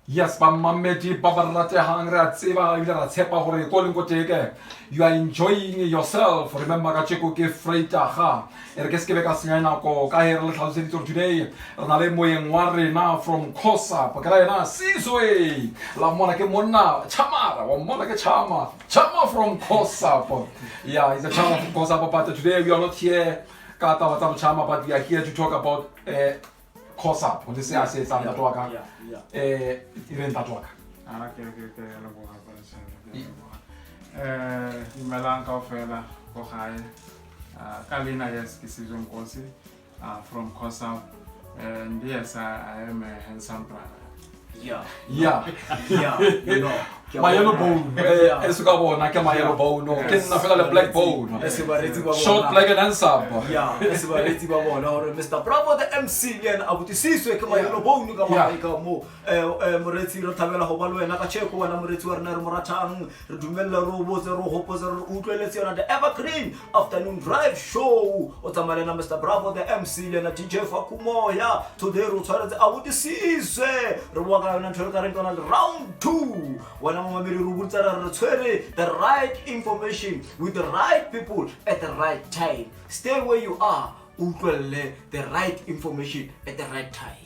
Yes, but Mameti Babarate Hangra Tseva Sepa Hore Kolinko. You are enjoying yourself. Remember Gachiko give freight aha. Ergeskeveka Siana ko Kair Housing today. Nalemo and Wari now from COSUP. Pakarana Sisway. La Monake Mona Chamara or Monake Chama. Chama from COSUP. Yeah, it's a Chama from COSUP, but today we are not here. Kata Watam Chama, but we are here to talk about COSUP. When they say I say something that work. Event that work. Imelang kaufela ko gae. Kalina yes kisizwe Nkosi from COSUP, and yes I am a handsome brother. Yeah. You know. My yellow bone. Esugabo na my yellow bone. No, ken na fela black bone. Short black and handsome. Yeah, esibareti babo na Mr. Bravo the MC yen abutisiswe kama yellow bone kama ikamo moreti ro thabela ho balwe na ka cheko wana moreti wa rena re moratang re dumella ro boze ro hopoza ro utlweletse yona the evergreen afternoon drive show o tsamale na Mr. Bravo the MC yen DJ Fakumoya today ro tshwaretse abutisiswe re bua ka yona ntho ka re kona round 2 wana mamiri ro butsara re tshwere the right information with the right people at the right time. Stay where you are. The right information at the right time.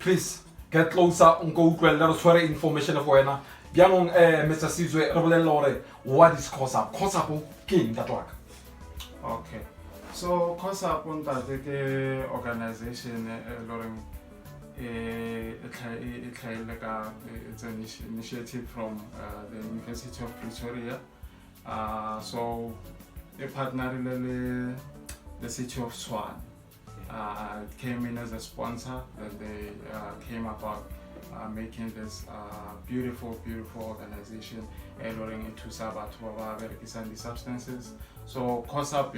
Please get closer and go to information of when Mr. Sizwe, what is COSUP? COSUP king that work. Okay. So COSUP is organization it's an initiative from the University of Pretoria. So a partner in the city of Swan came in as a sponsor, that they came about making this beautiful organization entering into Sabat substances. So COSUP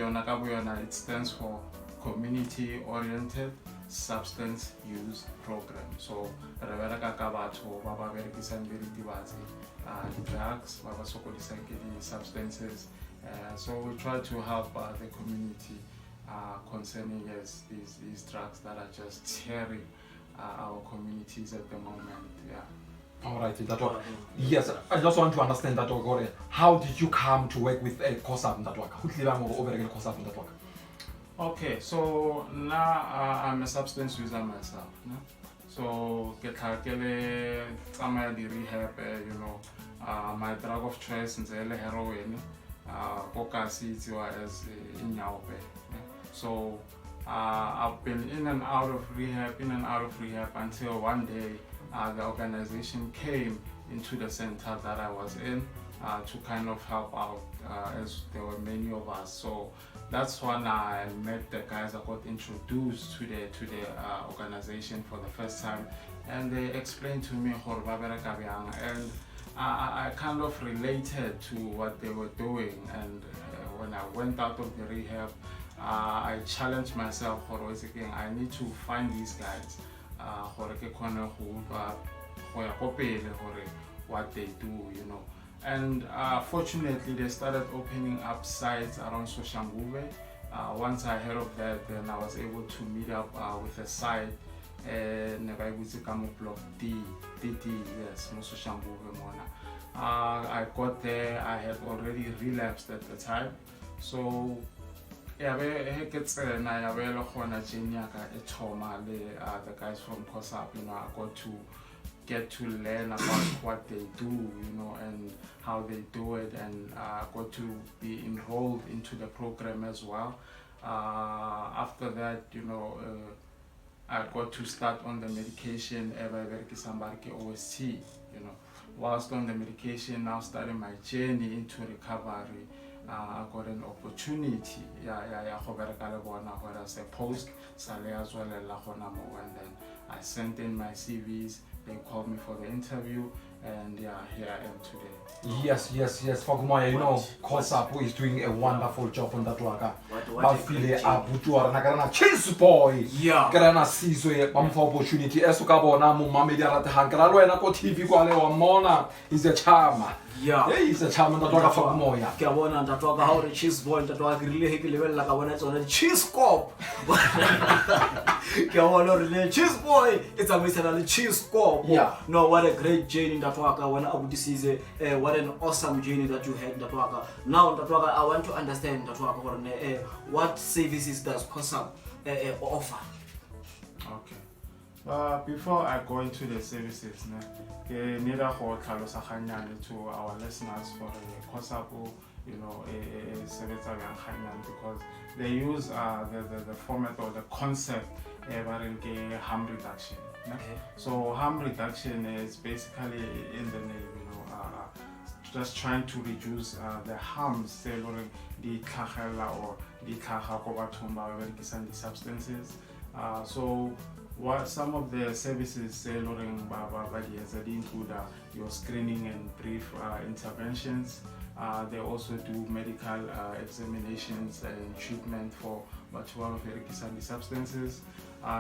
it stands for Community Oriented Substance Use Program. So drugs, substances. So we try to help the community concerning these drugs that are just tearing our communities at the moment. Yeah. All right, that work. Yes, I just want to understand that work. How did you come to work with COSUP that work? Who did over again COSUP that work? Okay, so now I'm a substance user myself. No? So get the rehab, my drug of choice is heroin. Kokasi as in Yaope. So I've been in and out of rehab until one day the organization came into the center that I was in to kind of help out as there were many of us. So that's when I met the guys. I got introduced to the organization for the first time, and they explained to me and I kind of related to what they were doing. And when I went out of the rehab, I challenged myself. I need to find these guys what they do, And fortunately, they started opening up sites around Soshanguve. Once I heard of that, then I was able to meet up with a site block DD, yes, Soshanguve Mona. I got there, I had already relapsed at the time. So yeah, the guys from COSUP, I got to get to learn about what they do, and how they do it, and got to be enrolled into the program as well. After that, I got to start on the medication, OST, Whilst on the medication, now starting my journey into recovery, I got an opportunity, as a post, and then I sent in my CVs. They called me for the interview, and yeah, here I am today. Yes, Fakumoya, you know, COSUP is doing a wonderful job on that waka. What a Bafile great team. abutuara na kana cheese boy. Yeah. Kana sizwe bamfa opportunity esuka bona mu mamedi arate hankala lo ena ko TV kwa le wa mona is a charmer. Yeah. Hey, is a charmer that waka Fakumoya. Ke a bona ntatwa ka ha o cheese boy ntatwa ke rile he ke lebella ka bona tsona cheese cop. Ke a bona re cheese boy it's a missionary cheese cop. Yeah. No, what a great journey ntatwa ka wena abudisize what an awesome journey that you had ntatwa ka. Now ntatwa ka I want to understand ntatwa ka gore what services does COSUP offer? Okay. Before I go into the services, I need to tlhalosa ganyane to our listeners for COSUP, you know, because they use the format or the concept harm reduction. Okay. So harm reduction is basically in the name, you know, just trying to reduce the harms during the tlhagela or the tlhaga ko bathong ba berekisang the substances. So what some of the services during they include your screening and brief interventions. They also do medical examinations and treatment for bathong ba berekisang the substances.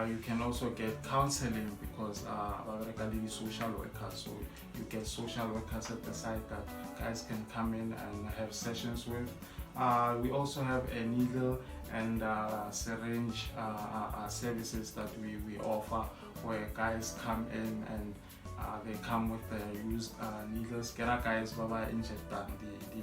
You can also get counseling because social workers, so you get social workers at the site that guys can come in and have sessions with. We also have a needle and syringe services that we offer, where guys come in and they come with the used needles. Guys inject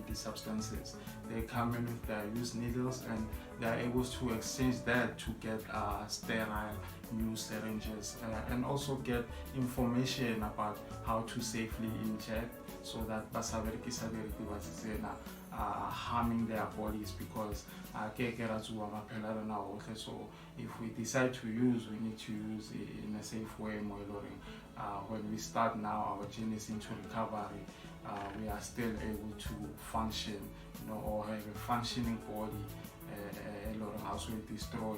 the substances. They come in with their used needles and they are able to exchange that to get sterile new syringes and also get information about how to safely inject so that harming their bodies, because so if we decide to use, we need to use it in a safe way. When we start now our journey into recovery, we are still able to function, you know, or have a functioning body. How we destroy,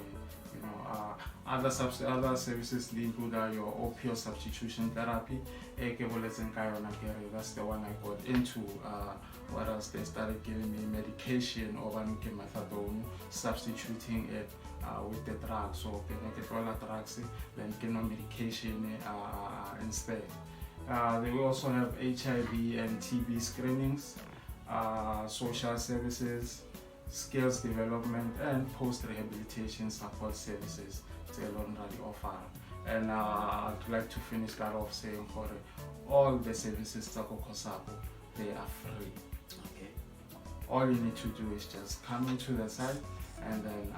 you know, other services include your opioid substitution therapy. That's the one I got into. Whereas they started giving me medication or methadone, substituting it with the drug. So they make it all drugs, then get no medication instead. They will also have HIV and TB screenings, social services, skills development, and post-rehabilitation support services they already offer. And I'd like to finish that off saying for all the services that COSUP, they are free. Okay. All you need to do is just come into the site and then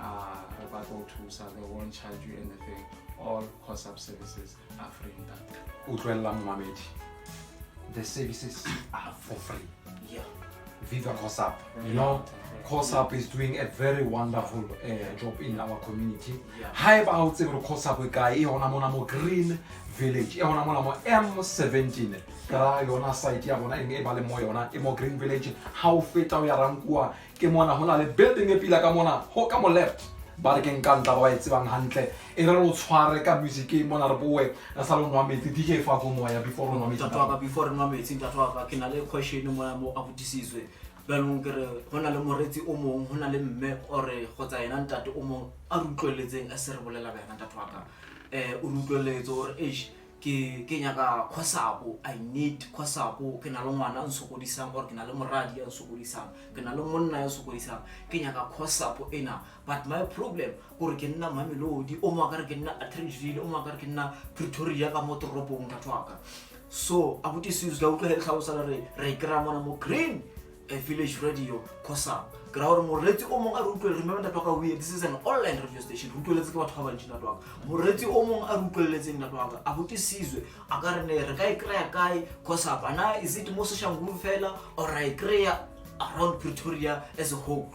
they won't charge you anything. All COSUP services are free in that. The services are for free. Yeah. Viva COSUP. You know, COSUP is doing a very wonderful job in our community. Hi about COSUP guy on Green Village, on M17. Yona site ya bona eng e ba le mo yona e mo Green Village. How fit ya rankua ke mona hona le building e pila ka mona ho ka mo left. Ba re ke nkanta ba itsebang hantle e re lo tshware ka music e mona re boe a sa lo nwa metsi DJ Fakumoya before lo nwa metsi tatwa before nwa metsi tatwa ka ke na le question mo abutisizwe banong ke re hona le moretsi o mong hona le mme ore khotsa ena ntate o mong a rutlweletseng a se re bolela bana tatwa ka o rutlweletse ore ke nyaka COSUP, I need COSUP, ke na le ngwana a nsokodisang or ke na le moradi a nsokodisang, ke na le monna ya sokodisang, ke nyaka COSUP ena. But my problem gore ke nna Mamelodi o mo ka re ke nna Atteridgeville o mo ka re ke nna Pretoria ka mo toropong ka twaka. So abutisizwe la utlwa tlhalosa re kra mona mo Green Village Radio COSUP. Graur moretsi o mong a rutlwe, remember that waka we, this is an online radio station. Rutlweletse ke batho ba bantsi na twaka. Moretsi o mong a rutlweletseng na twaka. Abutisizwe a ka re ne re ka ikrea kae COSUP? Ana is it mo Soshanguve fela or I ikrea around Pretoria as a whole?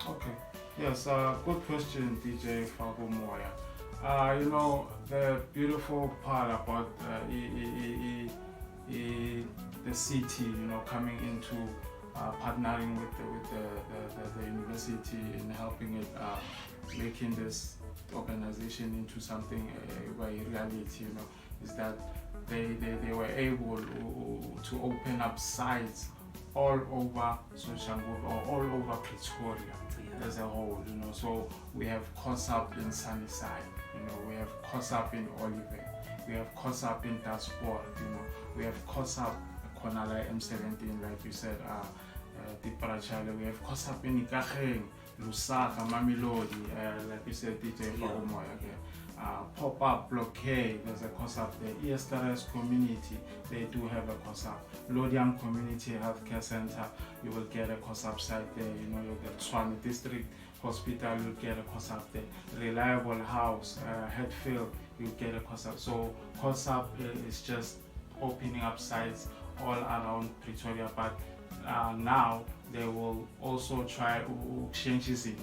Okay. Yes, good question, DJ Fakumoya. You know, the beautiful part about the city, you know, coming into partnering with the university in helping it, making this organization into something by reality, you know, is that they were able to open up sites all over Soshanguve or all over Pretoria as a whole, So we have COSUP in Sunnyside, we have COSUP in Oliver, we have COSUP in Dasport, we have COSUP Konala M17, like you said, Tiparachale, we have COSUP in Ikageng, Lusaka, Mamelodi, like you said, DJ Farumoya, Pop-up blockade, there's a COSUP there. ESTRS community, they do have a COSUP. Lodiam Community Healthcare Center, you will get a COSUP site there. You'll get Swami District Hospital, you'll get a COSUP there. Reliable House, Hatfield, you'll get a COSUP. So COSUP is just opening up sites all around Pretoria, but now they will also try to change this into.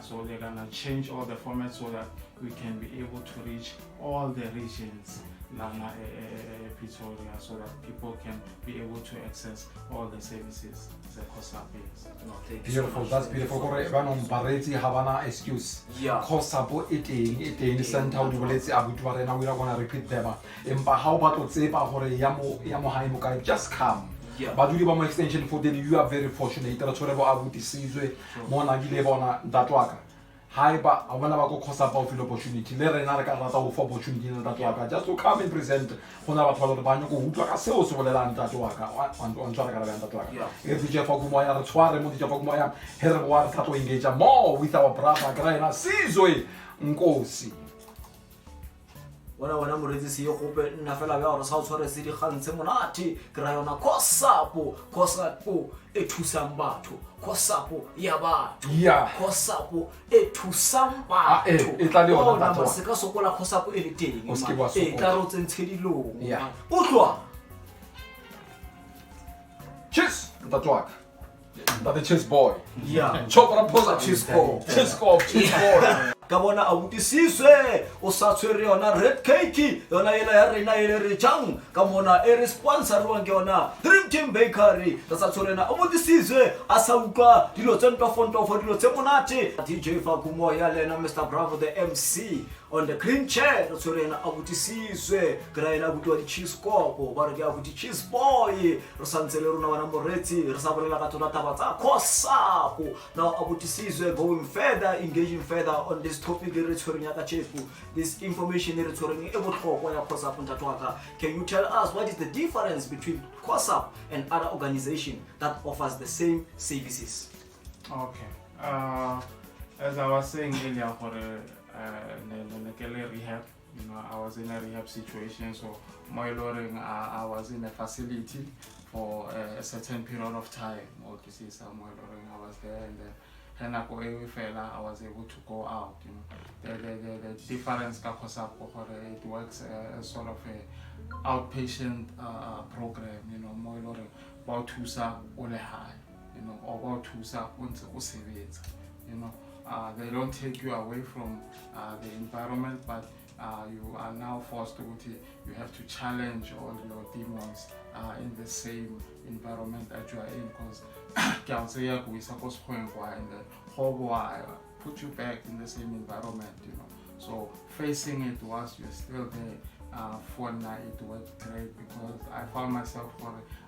So they're gonna change all the formats so that we can be able to reach all the regions Pretoria, so that people can be able to access all the services the COSUP is. Beautiful, that's beautiful. Bareti Havana excuse. COSUP it center how do let's abutuare now we are gonna repeat them. How about just come. But you have extension for them, you are very fortunate. That's what I would see. Mona Gilebona, that worker. Hi, but I want to go COSUP of opportunity. Let another opportunity in that worker just to come and present on our follow the banyo who like a sales over the land that worker on Charagan that worker. If the Jeff Ogumoya, Tware, Mundija, Herwar, Tato engage more with our brother Grana, Sizwe, Nkosi. Wana morezi si gope nna fela ba re sa tshware se di gantse monate ke ra yona COSUP e thusang batho COSUP ya batho COSUP e thusang batho e tla le ona batho se ka sokola COSUP e le teng e tla rotse ntshedilong o tlwa cheers tatwaka the chess boy chop ra posa chess boy ka bona abutisiswe o sa tshwere yona red cake yona ela ya rena ele re jang ka mona e responsor wa ke yona drinking bakery ka sa tshwerena abutisiswe a sa utlwa dilo tse ntofo dilo tse monate DJ Fakumo ya lena Mr Bravo the MC on the green chair re tshwerena abutisiswe ka ela butwa di cheese kopo ba re ke abuti cheese boy re santse le rona bana moretsi re sa bolela ka tsona taba tsa COSUP now abutisiswe going further engaging further on this topic this information can you tell us what is the difference between COSUP and other organizations that offers the same services? Okay, as I was saying earlier for rehab, I was in a rehab situation, so I was in a facility for a certain period of time. I was there, and then I was able to go out. The difference COSUP it works as sort of a outpatient program. More about tusa ole high, or about tusa unse. They don't take you away from the environment, but you are now forced to. You have to challenge all your demons in the same environment that you are in, because we supposed to put you back in the same environment, So facing it whilst you're still there, for now it worked great, because I found myself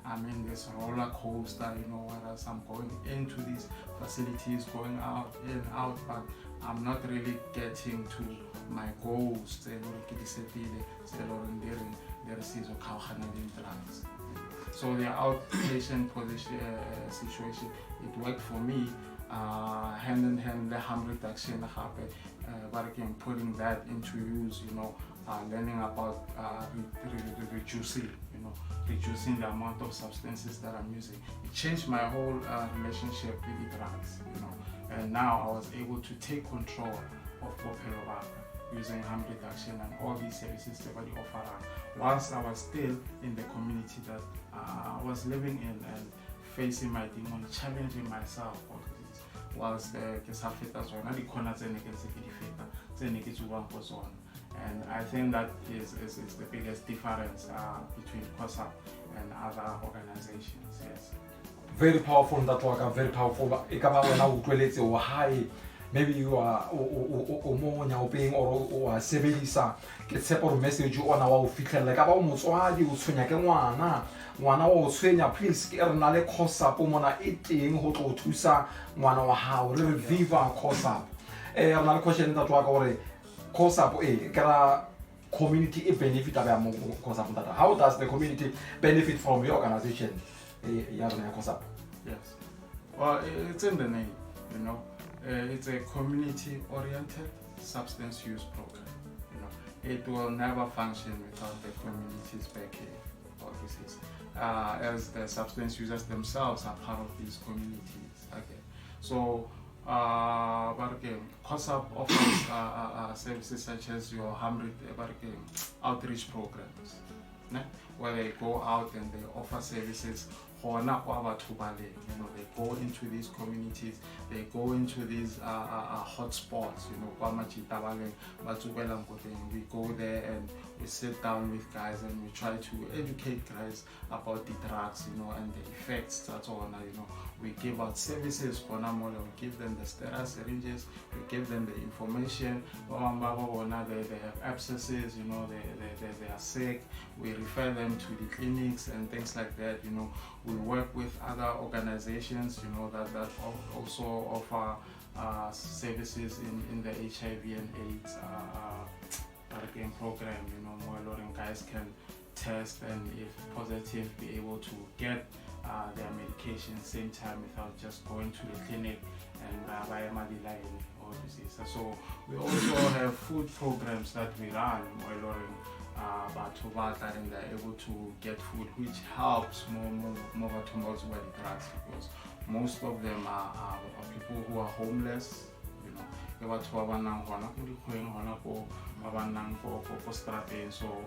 I'm in this roller coaster, whereas I'm going into these facilities, going out in out, but I'm not really getting to my goals. So the outpatient position situation, it worked for me. Hand in hand, the harm reduction, but again, putting that into use, learning about reducing the amount of substances that I'm using. It changed my whole relationship with the drugs, and now I was able to take control of Popelo using harm reduction and all these services that we offer whilst I was still in the community that I was living in and facing my demons, challenging myself. Whilst and I think that is the biggest difference between COSUP and other organizations. Yes. Very powerful that work, very powerful. maybe you are o mo nyaopeng or o a sebedisa ke tshepa gore message ona wa o fitlhelela ka ba o motswadi o tshwenya ke ngwana wa o tshwenya please ke re na le COSUP mona e teng go tlo thusa ngwana wa hao re viva COSUP re na le question ntate wa ka gore COSUP ke ra community e benefit about COSUP data. How does the community benefit from your organization? COSUP. Yes. Well, it's in the name, you know. It's a community-oriented substance use program. You know, it will never function without the community's backing. As the substance users themselves are part of these communities. Okay. So. But again, COSUP offers services such as your 100 outreach programs, where they go out and they offer services. You know, they go into these communities, they go into these hotspots. You know, we go there and we sit down with guys and we try to educate guys about the drugs, you know, and the effects. That's all. You know, we give out services for them. We give them the sterile syringes, we give them the information. They have abscesses, you know, they are sick. We refer them to the clinics and things like that. You know, we work with other organizations, you know, that also offer services in the HIV and AIDS program. You know, more a lot of guys can test and if positive be able to get their medication same time without just going to the clinic and buy a line or disease. So we also have food programs that we run more a lot and they're able to get food, which helps more towards the drugs, because most of them are people who are homeless. You know, so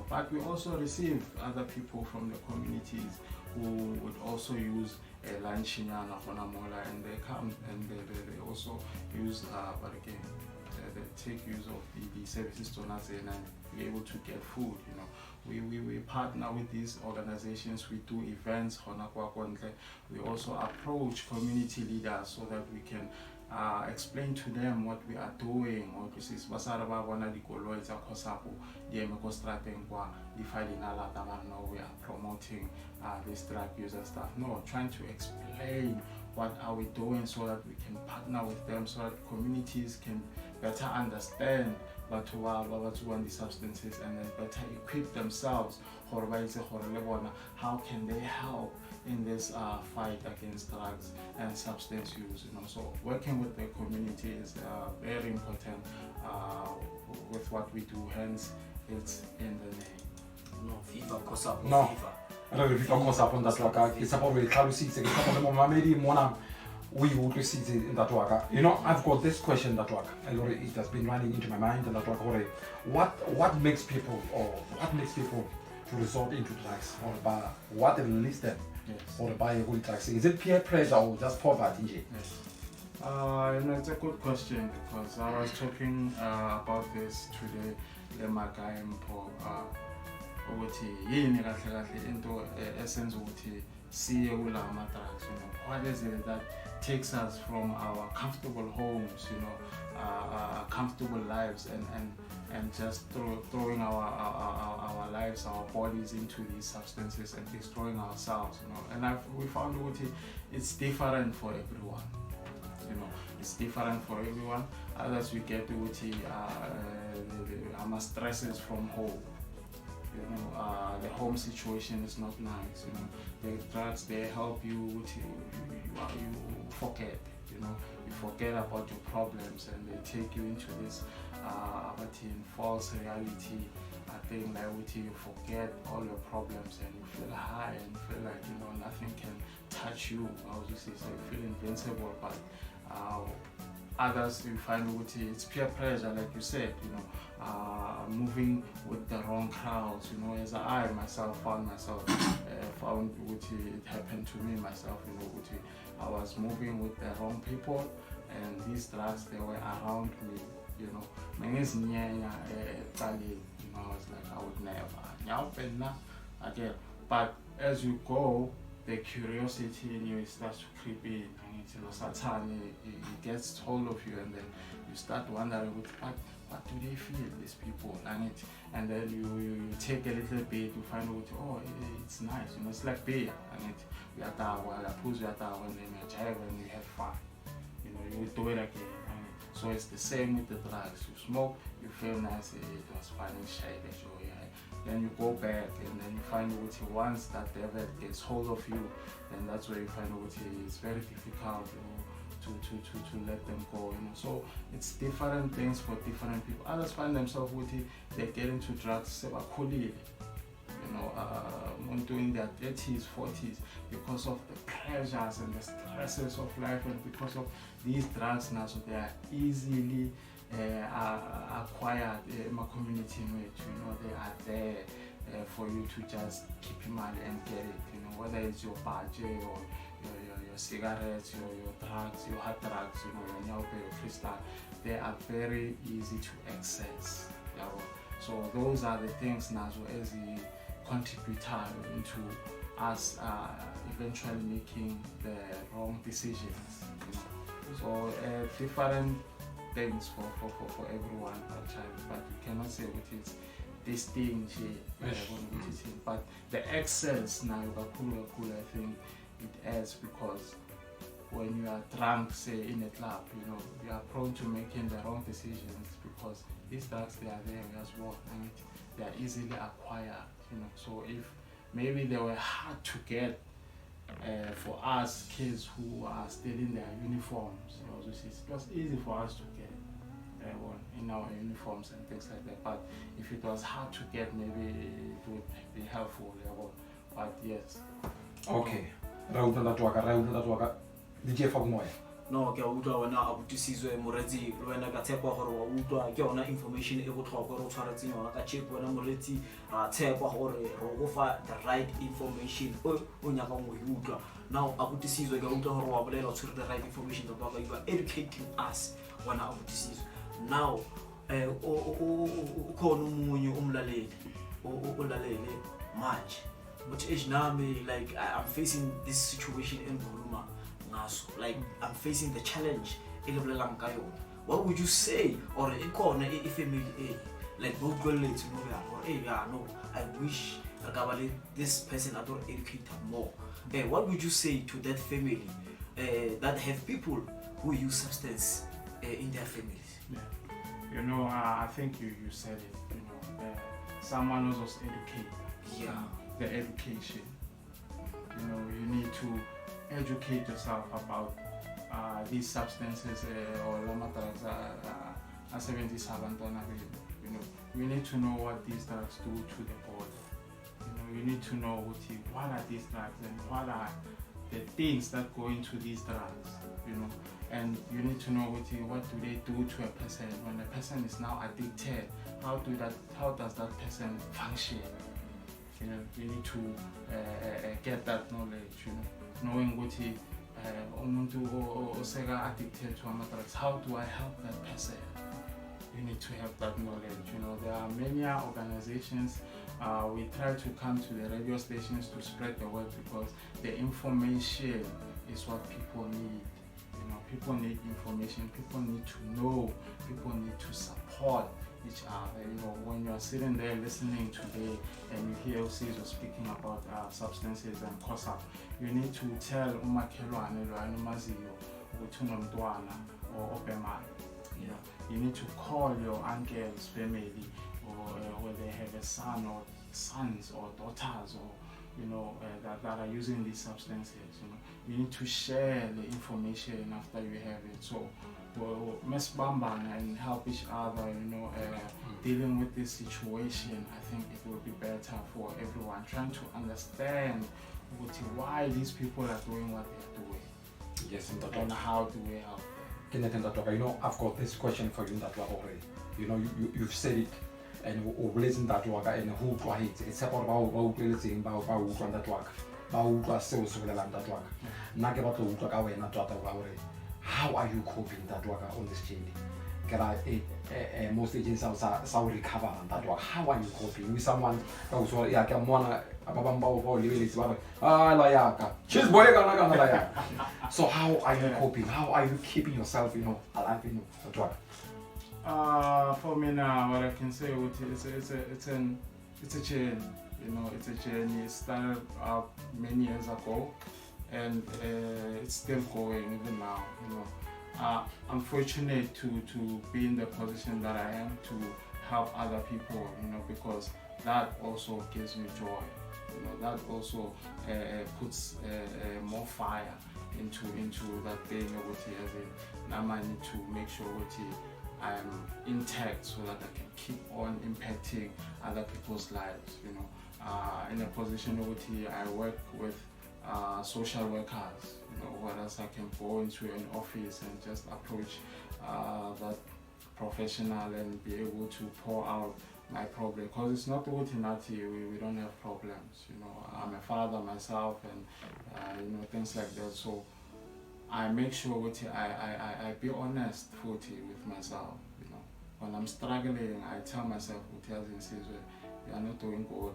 but we also receive other people from the communities who would also use a lunch and they come and they also use but again they take use of the services to us and be able to get food. You know, we partner with these organizations, we do events. We also approach community leaders so that we can explain to them what we are doing. We are promoting this drug user stuff. No, trying to explain what are we doing so that we can partner with them, so that communities can better understand what the substances and then better equip themselves. How can they help in this fight against drugs and substance use? You know, so working with the community is very important with what we do. Hence, it's in the name. No, FIFA COSUP. No. I don't know if you COSUP on that waka. It's about the clarity. We would receive in that waka. You know, I've got this question that waka. It has been running into my mind and that waka. What makes people to resort into drugs or what enlists them? Yes. Or buy a good drugs? Is it peer pressure or just poverty? Yes. You know, it's a good question because I was talking about this today. What is it that takes us from our comfortable homes, you know, comfortable lives, and just throwing our lives, our bodies into these substances and destroying ourselves, you know. And we found it's different for everyone. You know, it's different for everyone. Others we get our stresses from home. You know, the home situation is not nice. You know, the drugs, they help you you forget. You know, you forget about your problems and they take you into this false reality. I think that you forget all your problems and you feel high and feel like, you know, nothing can touch you. I was just say, so you feel invincible. But others you find it's peer pressure, like you said, you know, moving with the wrong crowds, you know, as I myself found myself, it happened to me myself, you know, I was moving with the wrong people and these drugs, they were around me, you know, I was like, I would never, again, but as you go, the curiosity in you starts to creep in, and it's, you know, Satan, it gets hold of you, and then you start wondering, what do they feel, these people, and then you take a little bit, you find out, oh, it's nice, you know, it's like beer, and we are there, and then you jive and you have fun, you know, you do it again. So it's the same with the drugs. You smoke, you feel nice, it was fun and shade, then you go back, and then you find out once that devil gets hold of you, then that's where you find out it's very difficult, you know, to let them go, you know. So it's different things for different people. Others find themselves with it, they get into drugs, you know, doing their 30s, 40s, because of the pleasures and the stresses of life, and because of these drugs now, so they are easily acquired in my community, in which, you know, they are there for you to just keep your money and get it, you know, whether it's your budget or your cigarettes, your drugs, your hard drugs, you know, your nyaupe, your crystal, they are very easy to access. You know? So those are the things now, so as a contributor into us eventually making the wrong decisions. You know? So different things for everyone, but you cannot say what is this thing, but the excess now, I think it adds, because when you are drunk, say in a club, you know, you are prone to making the wrong decisions, because these drugs, they are there as well, and they are easily acquired, you know. So if maybe they were hard to get for us kids who are still in their uniforms, you know, it was easy for us to get in our uniforms and things like that. But if it was hard to get, maybe it would be helpful. But yes. Okay. DJ Fagmoy. No, ke a utlwa wena a botisitswe moretsi le wena ka tshepa gore wa utlwa ke yona information e botlhokwa re tshwaretseng yona ka check wena moretsi ra tshepa gore re go fa the right information o nyaka go e utlwa. Now a botisitswe ke a utlwa gore wa bolela o tshwere the right information that you are educating us wena a botisitswe. Now khona umunye umlaleli ulalele manje but age nami, like I'm facing this situation in Kuluma. Like I'm facing the challenge. What would you say? Or a family like both girls to know or no, I wish this person I don't educate them more. What would you say to that family that have people who use substance in their families? Yeah. You know, I think you said it, you know, someone who's also educated. Yeah. The education. You know, you need to educate yourself about these substances or lama drugs are 77. You know, we need to know what these drugs do to the body. You know, you need to know what are these drugs and what are the things that go into these drugs. You know, and you need to know what do they do to a person when a person is now addicted. How does that person function? You know, you need to get that knowledge. You know, knowing what umuntu oseka addicted to drugs. How do I help that person? You need to have that knowledge. You know, there are many organizations. We try to come to the radio stations to spread the word, because the information is what people need. You know, people need information. People need to know. People need to support each other. You know, when you're sitting there listening today and you hear OCs speaking about substances and COSUP, you need to tell umakhelwane lo anomaziyo ukuthi unomntwana or opemali. You know, you need to call your uncle's family, or where they have a son or sons or daughters, or you know, that are using these substances. You know, you need to share the information after you have it. So we'll mess bamban and help each other. You know, dealing with this situation. I think it will be better for everyone, trying to understand why these people are doing what they're doing. Yes, and how do we help them. You know, I've got this question for you that already. You know, you've said it, and listen that work and who to it. It's about that work. That work. How are you coping that work on this journey? most agents sa recover that one. How are you coping with someone who ya ka mona ababang ba o lebeletse ba la yaka she's boy kana la yaka. So how are you coping? How are you keeping yourself alive that one? For me now, what I can say it's a journey. It's a journey. It started many years ago, and it's still going even now. I'm fortunate to be in the position that I am to help other people. Because that also gives me joy. That also puts more fire into that thing with it. Now I need to make sure I'm intact so that I can keep on impacting other people's lives. In a position where I work with social workers. Whereas I can go into an office and just approach that professional and be able to pour out my problem. Because it's not we don't have problems. I'm a father myself, and things like that. So I make sure I be honest with myself. When I'm struggling, I tell myself, you are not doing good.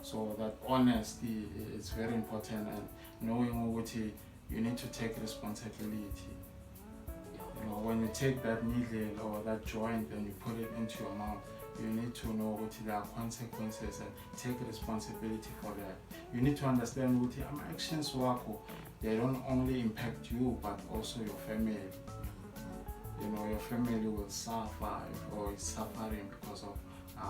So that honesty is very important, and knowing what you need to take responsibility. When you take that needle or that joint and you put it into your mouth, you need to know what there are consequences and take responsibility for that. You need to understand what your actions work. They don't only impact you but also your family. Your family will suffer or is suffering because of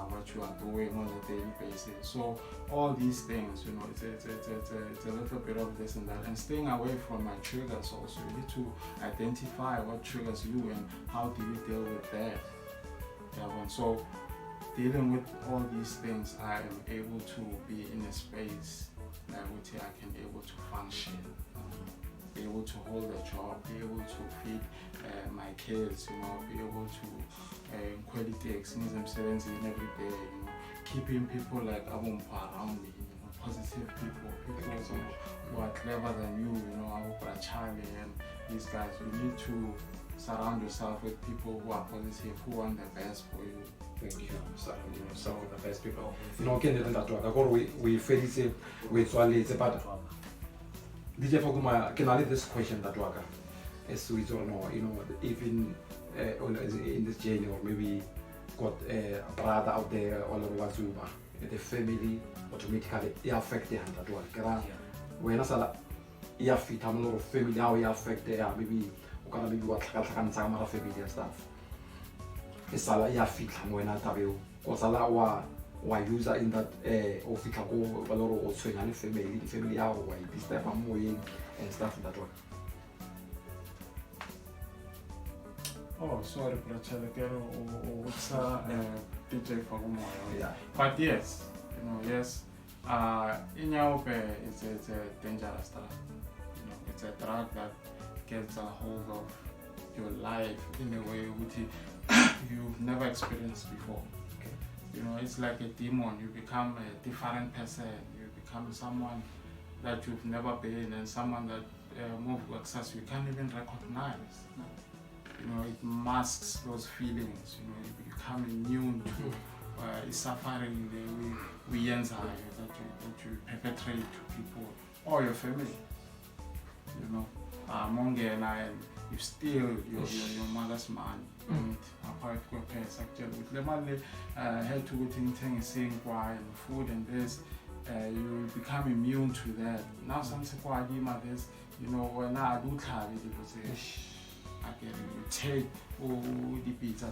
what you are doing on a daily basis. So all these things, it's a little bit of this and that, and staying away from my triggers also. You need to identify what triggers you and how do you deal with that. So dealing with all these things, I am able to be in a space which I can be able to function, be able to hold a job, be able to feed my kids, be able to quality experience in every day, keeping people like Abumpa around me, positive people who are clever than you, Abumpa Charlie and these guys. You need to surround yourself with people who are positive, who want the best for you. Thank you. Surround yourself with the best people. We face it with but DJ Foguma, can I leave this question that waka? As sweet or no, even in this journey, or maybe got a brother out there all over Zuba, the family automatically affected that one. When I saw fit a lot of family, how affected maybe what can some family and stuff. It's a fit when I tell you, because a lot why user in that office go a lot of family how why this type of way and stuff that one. Oh, sorry, what's DJ Fagumo? Yeah. But yes, yes. In your way, it's a dangerous drug. It's a drug that gets a hold of your life in a way which you've never experienced before. It's like a demon. You become a different person. You become someone that you've never been, and someone that moves with success you can't even recognize. It masks those feelings. You become immune to suffering we that you perpetrate to people or your family. Monge and I, you steal your mother's money. Had to go saying why and food and this, you become immune to that. Now something this, when I do have it, you take the pizza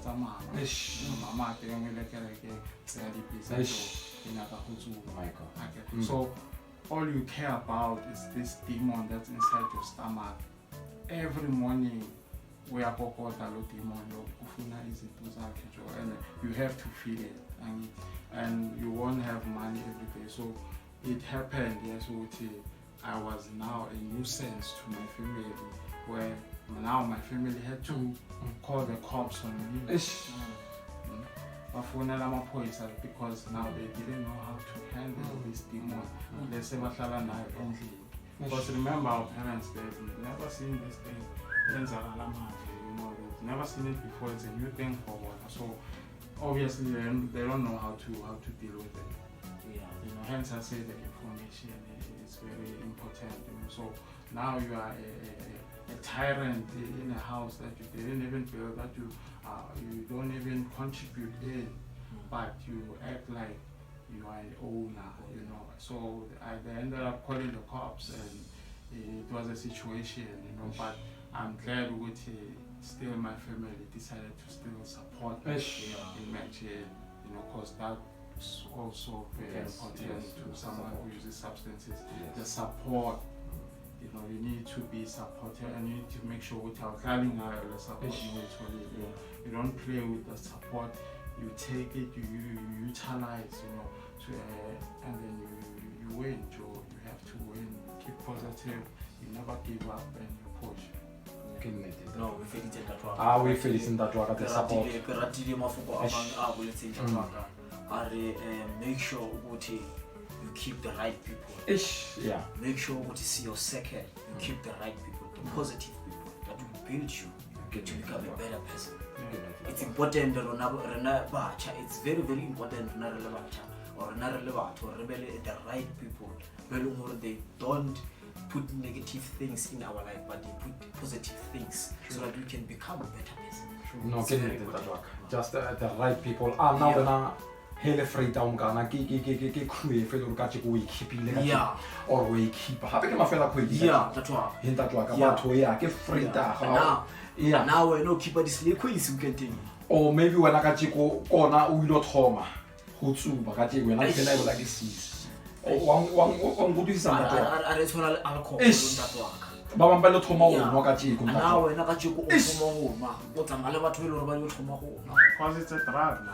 so all you care about is this demon that's inside your stomach. Every morning we are demon and you have to feed it, and you won't have money every day. So it happened, yes, I was now a nuisance to my family, where now my family had to call the cops on me. Because now they didn't know how to handle this demon. Because remember, our parents, they've never seen this thing. they've never seen it before. It's a new thing for one. So obviously they don't know how to deal with it. Hence I say the information is very important. So now you are a tyrant in a house that you didn't even build, that you don't even contribute in, but you act like you are an owner. So they ended up calling the cops, and it was a situation. But I'm glad with still my family decided to still support me in my chain, because that's also very important to someone who uses substances. The support, you need to be supported, and you need to make sure with our planning support. You don't play with the support. You take it, you utilize, and then you win. You have to win. Keep positive. You never give up, and you push. No, we feel it that one. We feel it in that one. The support. Make sure you keep the right people. Make sure you see your second. You keep the right people, the positive people that will build you to become a better person. It's important. It's very, very important to the right people. They don't put negative things in our life, but they put positive things so that we can become a better person. No, just the right people. Now hele freedom kana ke crew fe lo ka tshiko we keepile or we keep hape ke mafela khwedi that's why hinta twa ka batho ke freedom now we no keep this liquids we can think, or maybe wena ka tshiko kona o ilo thoma go tsuba ka tshiko wena ke na go like sis wang budisa a re tshwana alcohol ntatwa ba bang ba le thoma go nwa ka tshiko na wena ka tshiko o thoma go nwa o tsamale batho le ba le thoma go nwa because it's a drug now.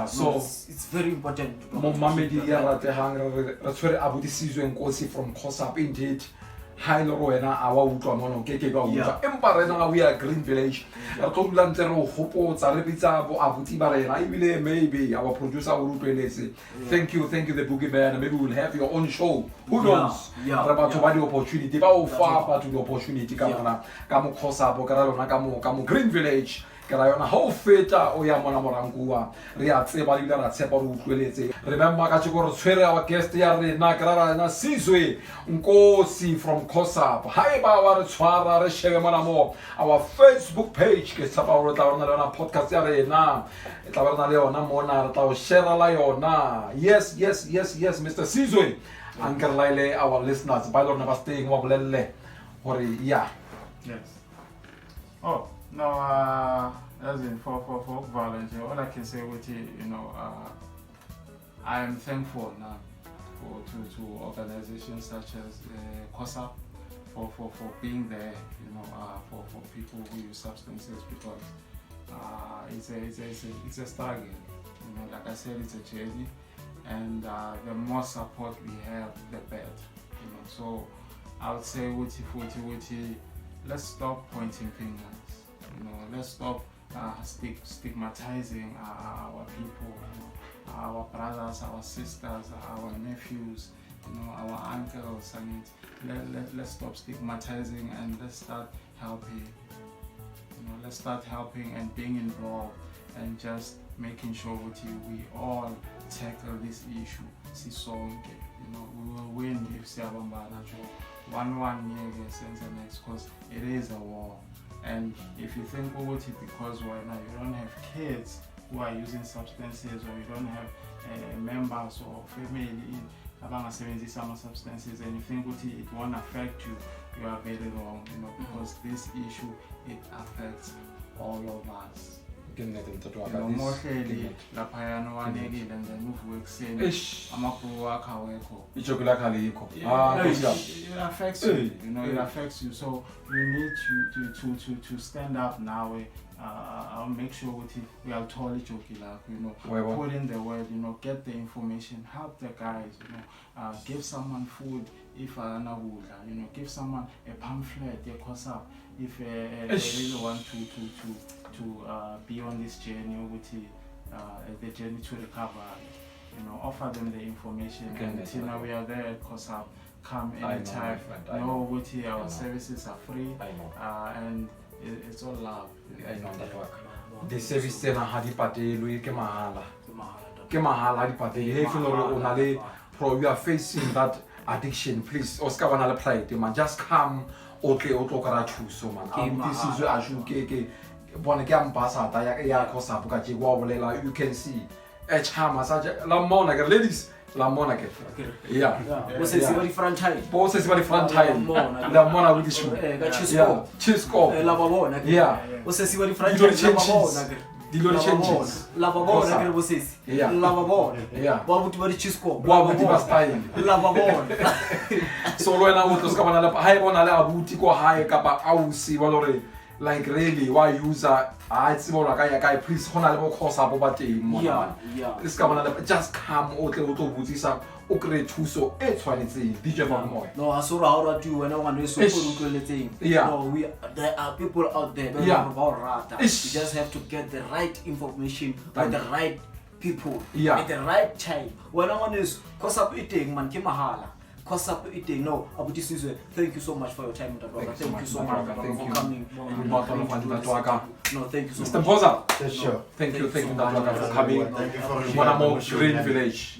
So it's very important. Mamedi ya ratehang re tshwere abudisizwe nkosi from COSUP indeed. Ha ile ro wena a wa utlwa mono ke ba utlwa empa rena we are Green Village re tlo dula ntse re go hopotsa re bitsa bo abuti ba rena ibile maybe our producer o rutlweletse. Thank you the boogeyman. Maybe we'll have your own show, who knows. Re batho ba di opportunity ba o fa batho di opportunity ka mona ka mo COSUP ka ra lona ka mo Green Village ka ra yona ha o feta o ya mona morangua re a tseba le ra tshepa re utlweletse. Remember ka tshiko re tshwere our guest ya rena ka ra na Sizwe Nkosi from COSUP. Hi ba wa re tshwara re shebe mona mo our Facebook page ke tsapa re tla rona le yona podcast ya rena e tla rona le yona mona re tla o share la yona. Yes Mr. Sizwe ankerlaile our listeners by lona ba staying wa bolelle hore yes. Oh no, as in for volunteer, all I can say with it, I am thankful now to organizations such as COSUP for being there, for people who use substances, because it's a struggle. Like I said, it's a journey, and the more support we have, the better. So I would say, let's stop pointing fingers. Let's stop stigmatizing our people, our brothers, our sisters, our nephews, our uncles. I mean, let's stop stigmatizing and let's start helping. Let's start helping and being involved and just making sure we all tackle this issue. We will win if Siabambana 1 year since the next, because it is a war. And if you think about it, because right now you don't have kids who are using substances, or you don't have members or family in some substances, and you think it won't affect you, you are very wrong, because this issue, it affects all of us. Mostly laphayana wanekile nje move wekuseni amabhuku akho awekho ijokula khalikho it affects you, it affects you. So you need to stand up now. I'll make sure we are totally joking, put in the word, get the information, help the guys, give someone food if give someone a pamphlet, a COSUP if they really want to be on this journey with the journey to recover. Offer them the information, and we are there at COSUP. Come anytime. Our services are free, and It's all love. I know that work. The service tsena ha di patelwe ke mahala. Ke mahala ha di patelwe. Hey, if you know you are facing that addiction, please, Oscar bana le pride, man. Just come, okay, o tlo kara thuso, man. This is where I should ke bona ke ambassador ya COSUP ka jigwa bolela. You can see a chama sa la mona ke ladies. La mona ke. Yeah. What's it? Somebody franchise. Boss is very franchise. La mona with the shoe. Chisco. Chisco. La babona. Yeah. What's it? Somebody franchise. La babona. Dillo changes. La babona ke what's it? Yeah. La babona. Yeah. Wa buti ba Chisco. Wa buti ba style. La babona. So lo ena o tlo ska bana le ha e bona le abuti ko hae kapa ausi ba lore like really why user a tsimola ka ya kai please hona le bo COSUP ba teng mo na. Le ska bana le just come o tle o tlo butsisa o kre thuso e tshwanetseng DJ ba mo. No, asura ha ra tu wena ngwana e so go utlweletseng. No, there are people out there that are about rata. You just have to get the right information by the right people at the right time. Wena ngwana is COSUP iteng man ke mahala. COSUP eating. No, Abuti Sizwe, thank you so much for your time, Mr. Brother. Thank you so much for coming. No, thank you so much. Mr. Boza, sure. Thank you, for coming. Thank you for One more Green Village.